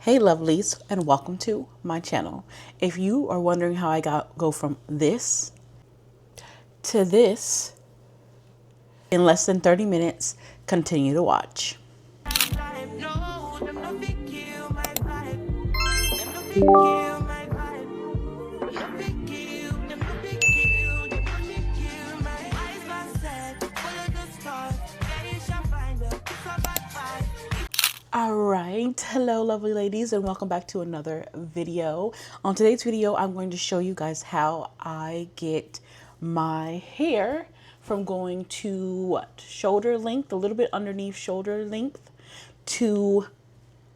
Hey lovelies, and welcome to my channel. If you are wondering how I go from this to this in less than 30 minutes, continue to watch. All right, hello lovely ladies, and welcome back to another video. On today's video, I'm going to show you guys how I get my hair from going to shoulder length, a little bit underneath shoulder length, to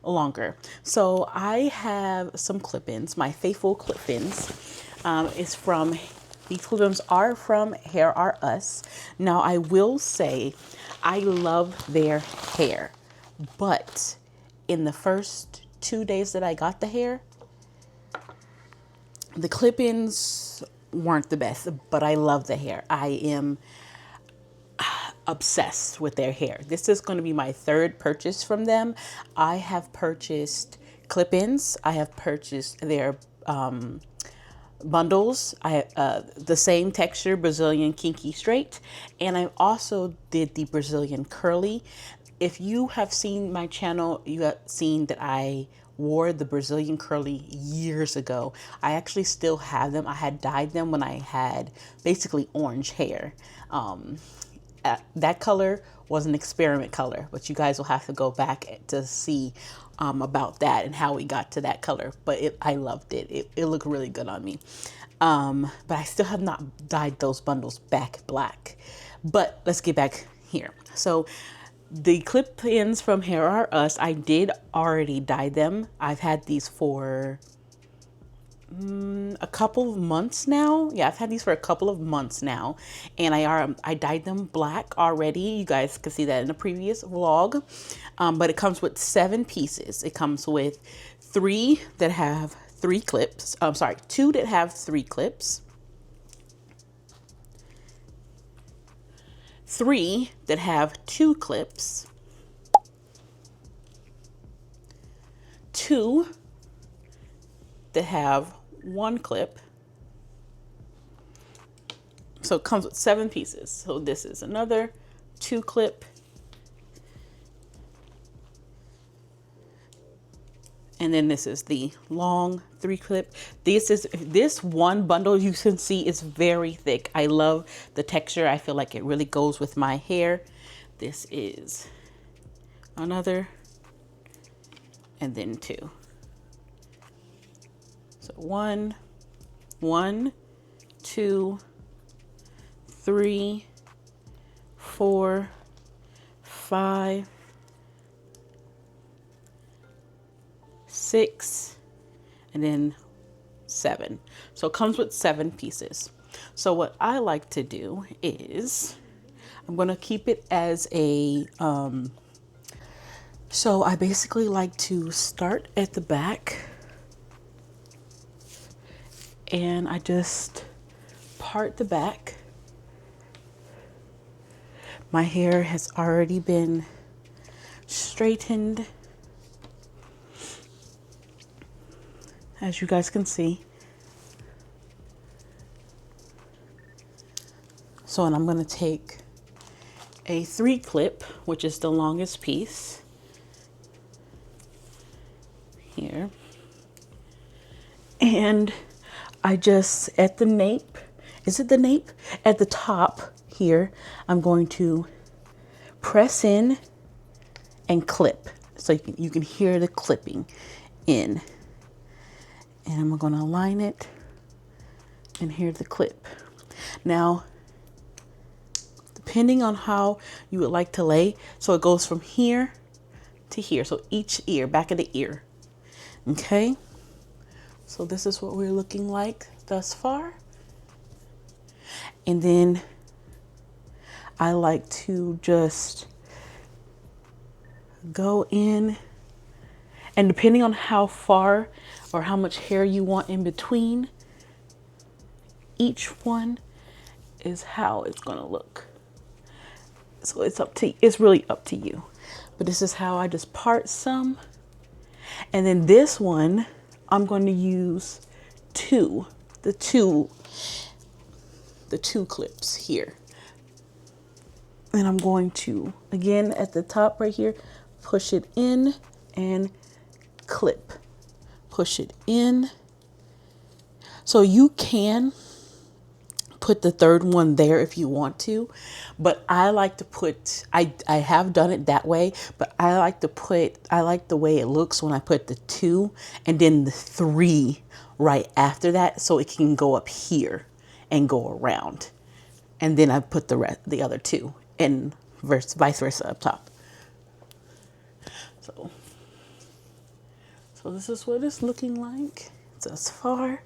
longer. So I have some clip-ins. My faithful clip-ins these clip-ins are from Hairareus. Now I will say I love their hair, but in the first 2 days that I got the hair, the clip-ins weren't the best, but I love the hair. I am obsessed with their hair. This is going to be my third purchase from them. I have purchased clip-ins. I have purchased their bundles. I the same texture Brazilian Kinky straight, and I also did the Brazilian curly. If you have seen my channel, you have seen that I wore the Brazilian curly years ago. I actually still have them. I had dyed them when I had basically orange hair. That color was an experiment color, but you guys will have to go back to see about that and how we got to that color. But I loved it. It looked really good on me. But I still have not dyed those bundles back black. But let's get back here. So the clip-ins from Hairareus, I did already dye them. I've had these for a couple of months now. Yeah, I've had these for a couple of months now, and I dyed them black already. You guys could see that in the previous vlog. But it comes with 7 pieces. It comes with 3 that have 3 clips. I'm sorry, 2 that have 3 clips, 3 that have 2 clips, 2 that have 1 clip. So it comes with 7 pieces. So this is another 2 clip, and then this is the long 3 clip. This one bundle you can see is very thick. I love the texture. I feel like it really goes with my hair. This is another, and then 2. So 1, 2, 3, 4, 5, 6, and then 7. So it comes with 7 pieces. So what I like to do is I'm going to keep it as a, so I basically like to start at the back, and I just part the back. My hair has already been straightened, as you guys can see. So, and I'm going to take a 3 clip, which is the longest piece here, and I just, at the nape, is it the nape? At the top here, I'm going to press in and clip. So you can hear the clipping in. And I'm going to align it and hear the clip. Now, depending on how you would like to lay, so it goes from here to here. So each ear, back of the ear. Okay? So this is what we're looking like thus far. And then I like to just go in, and depending on how far or how much hair you want in between each one is how it's going to look. So it's really up to you. But this is how I just part some, And then this one, I'm going to use the two clips here. And I'm going to, again, at the top right here, push it in and clip. Push it in. So you can put the third one there if you want to, but I like to put, I have done it that way, but I like the way it looks when I put the 2 and then the 3 right after that, so it can go up here and go around. And then I put the other 2 and vice versa up top. So this is what it's looking like thus far.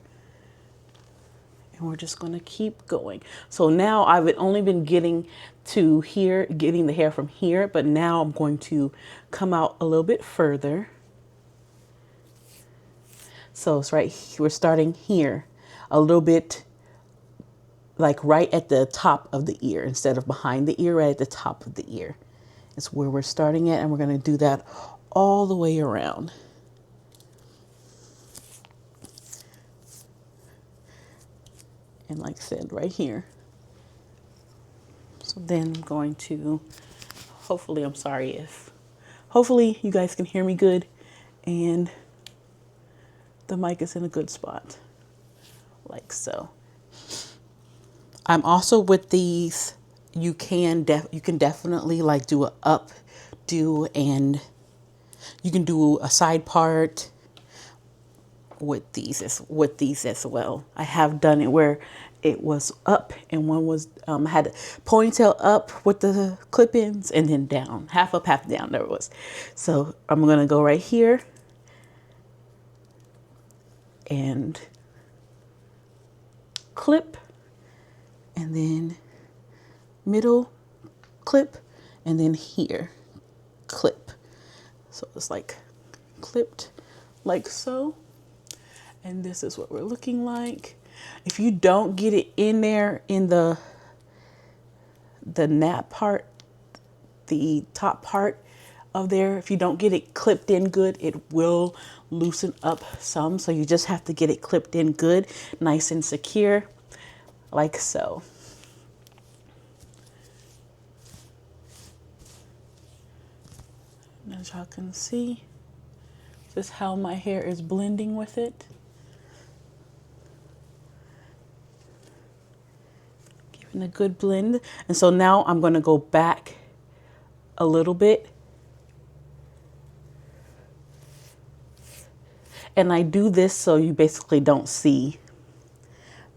And we're just going to keep going. So now I've only been getting to here, getting the hair from here, but now I'm going to come out a little bit further. So it's right, we're starting here a little bit, like right at the top of the ear instead of behind the ear, right at the top of the ear. It's where we're starting at, and we're going to do that all the way around. And like I said, right here. So then I'm going to, hopefully you guys can hear me good and the mic is in a good spot, like so. I'm also with these, you can definitely like do a updo, and you can do a side part with these as well. I have done it where it was up and one was had a ponytail up with the clip-ins and then down, half up, half down. There it was. So I'm gonna go right here and clip, and then middle clip, and then here clip. So it's like clipped like so. And this is what we're looking like. If you don't get it in there in the nap part, the top part of there, if you don't get it clipped in good, it will loosen up some. So you just have to get it clipped in good, nice and secure, like so. And as y'all can see, this is how my hair is blending with it. Giving a good blend. And so now I'm going to go back a little bit. And I do this so you basically don't see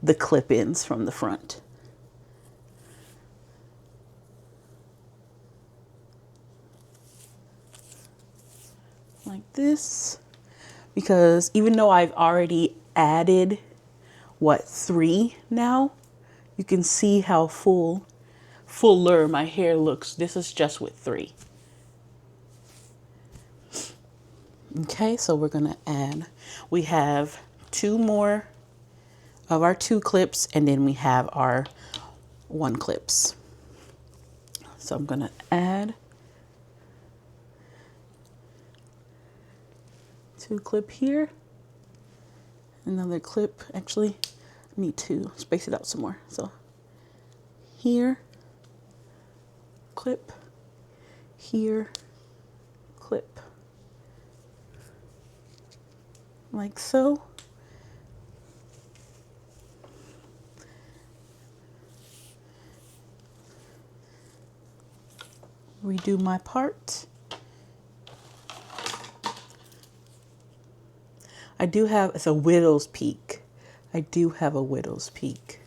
the clip-ins from the front. Like this. Because even though I've already added, 3 now, you can see how fuller my hair looks. This is just with 3. Okay, so we're gonna add, we have 2 more of our 2 clips, and then we have our 1 clips. So I'm gonna add 2 clip here, another clip. Actually, I need to space it out some more. So here, clip, here, clip, like so. Redo my part. I do have, it's a widow's peak. I do have a widow's peak.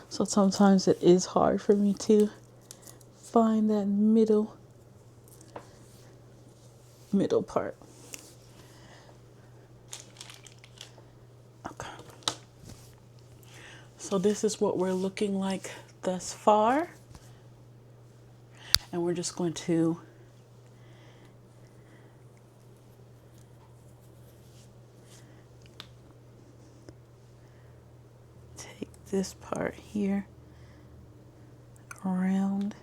So sometimes it is hard for me to find that middle part. Okay. So this is what we're looking like thus far. And we're just going to this part here around.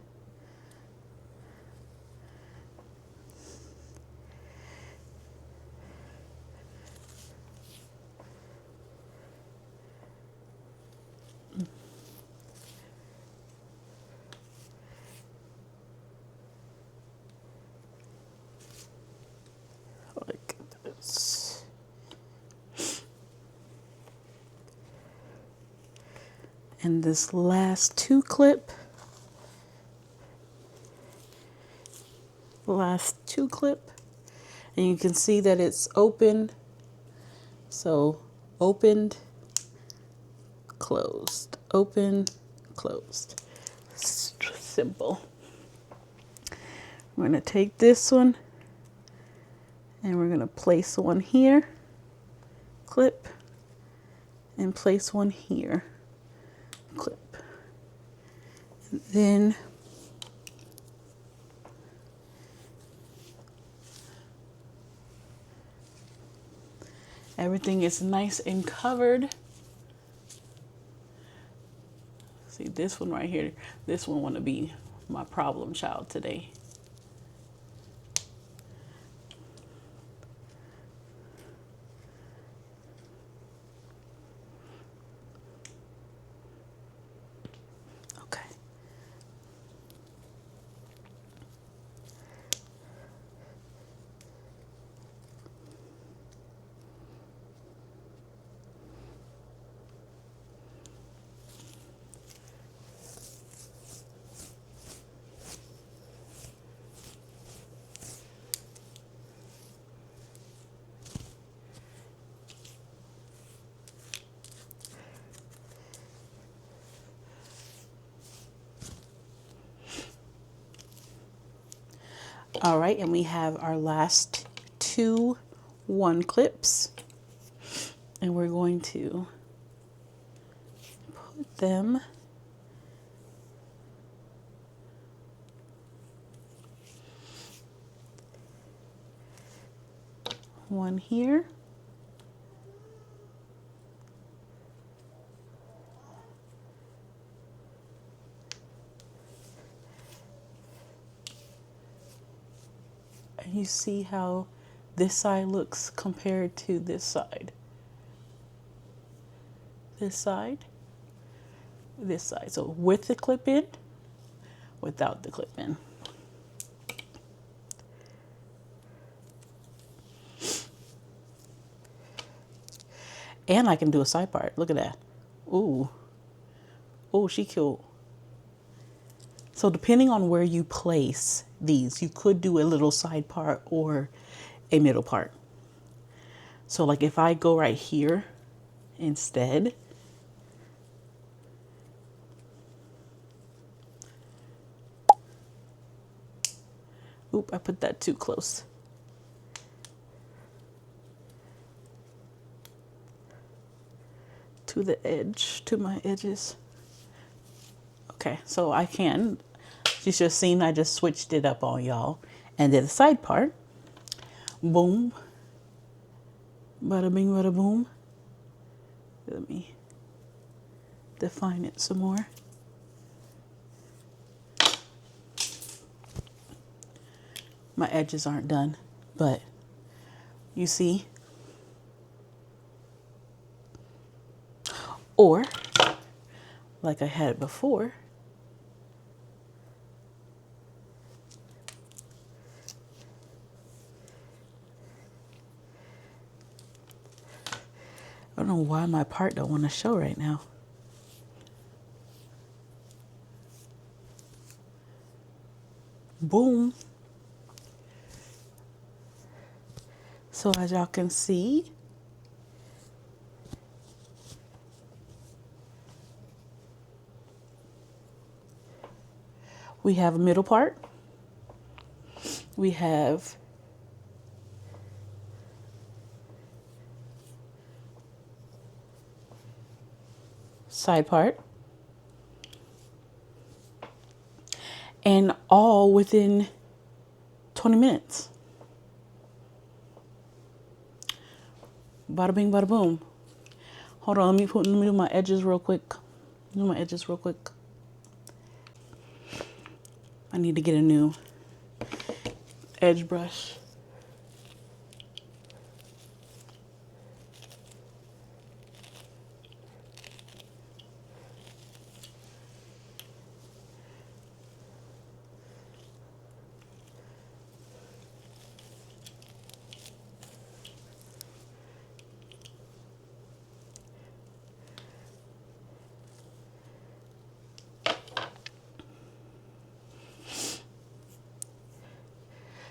Like this. And this last two clip, and you can see that it's open. So opened, closed, open, closed. Simple. We're going to take this one and we're going to place one here, clip, and place one here, clip. And then everything is nice and covered. See this one right here, this one want to be my problem child today. All right, and we have our last two 1 clips, and we're going to put them one here, and you see how this side looks compared to this side. This side, this side. So with the clip in, without the clip in. And I can do a side part. Look at that. Ooh. Oh, she cute. So depending on where you place these, you could do a little side part or a middle part. So like if I go right here instead, oop, I put that too close. To the edge, to my edges. Okay, so I can. You just seen I just switched it up on y'all and did the side part. Boom. Bada bing, bada boom. Let me define it some more. My edges aren't done, but you see. Or, like I had it before, I don't know why my part don't want to show right now. Boom. So as y'all can see, we have a middle part. We have side part. And all within 20 minutes. Bada bing, bada boom. Hold on, let me do my edges real quick. Do my edges real quick. I need to get a new edge brush.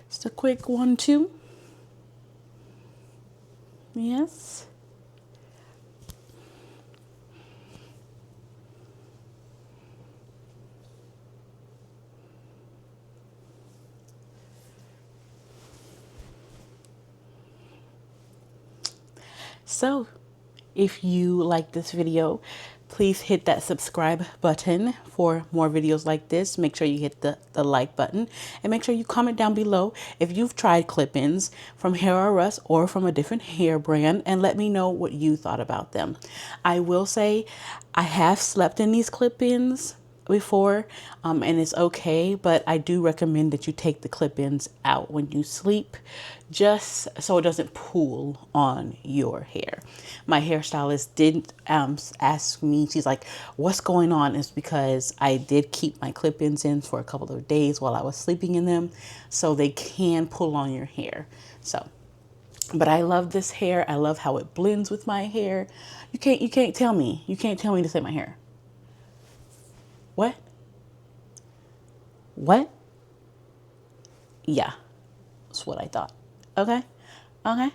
Just a quick 1-2. Yes. So, if you like this video, please hit that subscribe button for more videos like this. Make sure you hit the like button and make sure you comment down below if you've tried clip-ins from Hairareus or from a different hair brand, and let me know what you thought about them. I will say I have slept in these clip-ins before, and it's okay, but I do recommend that you take the clip-ins out when you sleep, just so it doesn't pool on your hair. My hairstylist did ask me, she's like, what's going on? It's because I did keep my clip-ins in for a couple of days while I was sleeping in them, so they can pull on your hair. So, but I love this hair. I love how it blends with my hair. You can't tell me this ain't my hair. What? What? Yeah, that's what I thought. Okay. Okay.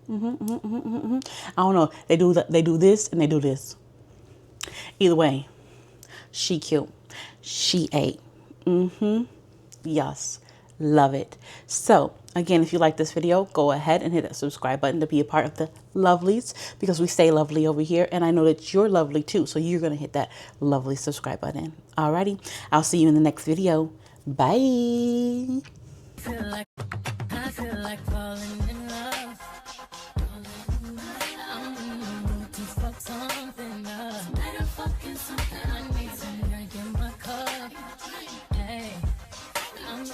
I don't know. They do this and they do this. Either way, she cute. She ate. Yes. Love it. So again, if you like this video, go ahead and hit that subscribe button to be a part of the lovelies, because we stay lovely over here. And I know that you're lovely too. So you're going to hit that lovely subscribe button. Alrighty. I'll see you in the next video. Bye. I feel like falling in love. I'm in the mood to fuck something up. Tonight I'm fucking something. I need some drink in my cup. Hey, I'm in the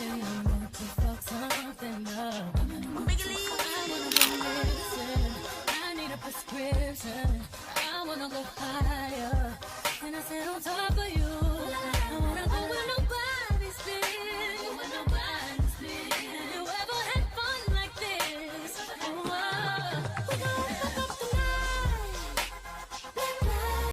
mood to fuck something up. I wanna go missing. I need a prescription. I wanna go higher. And I sit on top of you.